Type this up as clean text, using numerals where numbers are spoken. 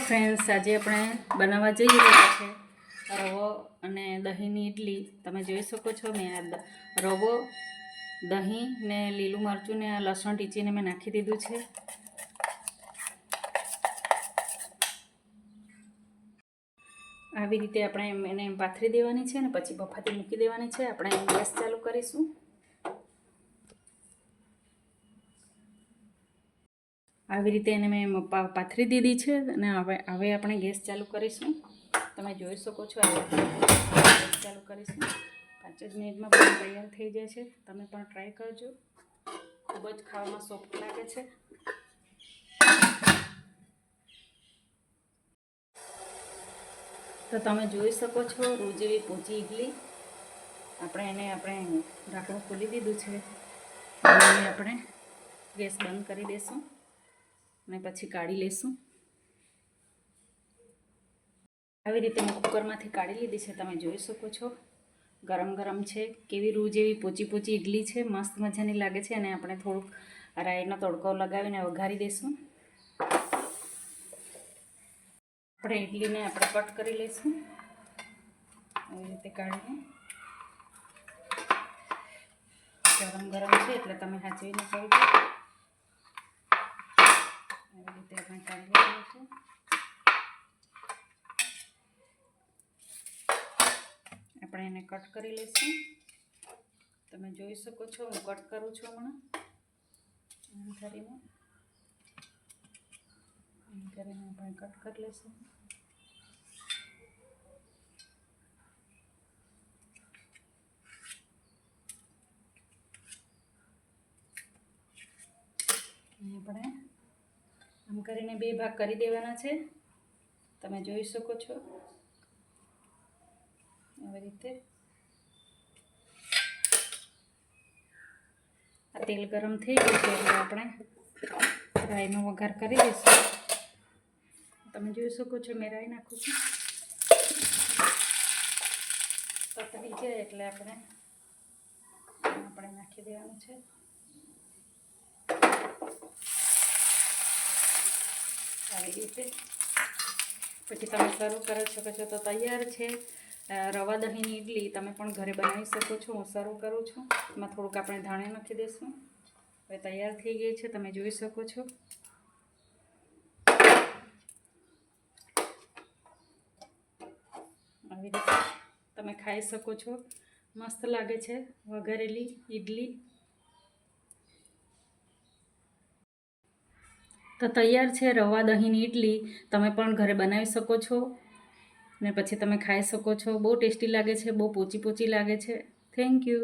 Friends, આજે આપણે બનાવવા જઈ રહ્યા છે રવો અને દહીંની ઇડલી. તમે જોઈ શકો છો મેં આ રવો, દહીં ને લીલું મરચું ને લસણ ટીચીને મેં નાખી દીધું છે. આવી રીતે આપણે એને પાથરી દેવાની છે ને પછી બફાતી મૂકી દેવાની છે. આપણે ગેસ ચાલુ કરીશું. આવી રીતે એને મેં પાથરી દીધી છે અને હવે આપણે ગેસ ચાલુ કરીશું. તમે જોઈ શકો છો ગેસ ચાલુ કરીશું. 5 જ મિનિટમાં બધું તૈયાર થઈ જાય છે. તમે પણ ટ્રાય કરજો. ખૂબ જ ખાવામાં સોફ્ટ લાગે છે. તો તમે જોઈ શકો છો રૂ જેવી પોચી ઇડલી. આપણે ઢાંકણું ખોલી દીધું છે અને આપણે ગેસ બંધ કરી દઈશું અને પછી કાઢી લઈશું. આવી રીતે મેં કુકરમાંથી કાઢી લીધી છે. તમે જોઈ શકો છો ગરમ ગરમ છે. કેવી રૂ જેવી પોચી પોચી ઇડલી છે. મસ્ત મજાની લાગે છે. અને આપણે થોડુંક રાઈનો તડકો લગાવીને વઘારી દઈશું. આપણે ઇડલીને આપણે કટ કરી લઈશું આવી રીતે કાઢીને. ગરમ ગરમ છે એટલે તમે સાચવીને કરજો. આવી રીતે આપણે કાઢી લઈશું. આપણે એને કટ કરી લઈશું. તમે જોઈ શકો છો હું કટ કરું છું હમણાં કરીને આપણે કટ કરી લઈશું. આપણે આમ કરીને 2 ભાગ કરી દેવાના છે. તમે જોઈ શકો છો આવી રીતે. આ તેલ ગરમ થઈ ગયું છે એટલે આપણે રાઈનો વઘાર કરી દઈશું. તમે જોઈ શકો છો મેં રાઈ નાખું છું. તતડી જાય એટલે આપણે નાખી દેવાનું છે. આવી રીતે પછી તમે સર્વ કરી શકો છો. તો તૈયાર છે રવા દહીંની ઇડલી. તમે પણ ઘરે બનાવી શકો છો. હું સર્વ કરું છું. એમાં થોડુંક આપણે ધાણા નાખી દઈશું. હવે તૈયાર થઈ ગઈ છે. તમે જોઈ શકો છો. આવી રીતે તમે ખાઈ શકો છો. મસ્ત લાગે છે વઘારેલી ઇડલી. તો તૈયાર છે રવા દહીંની ઇડલી. તમે પણ ઘરે બનાવી શકો છો ને પછી તમે ખાઈ શકો છો. બહુ ટેસ્ટી લાગે છે. બહુ પોચી પોચી લાગે છે. Thank you.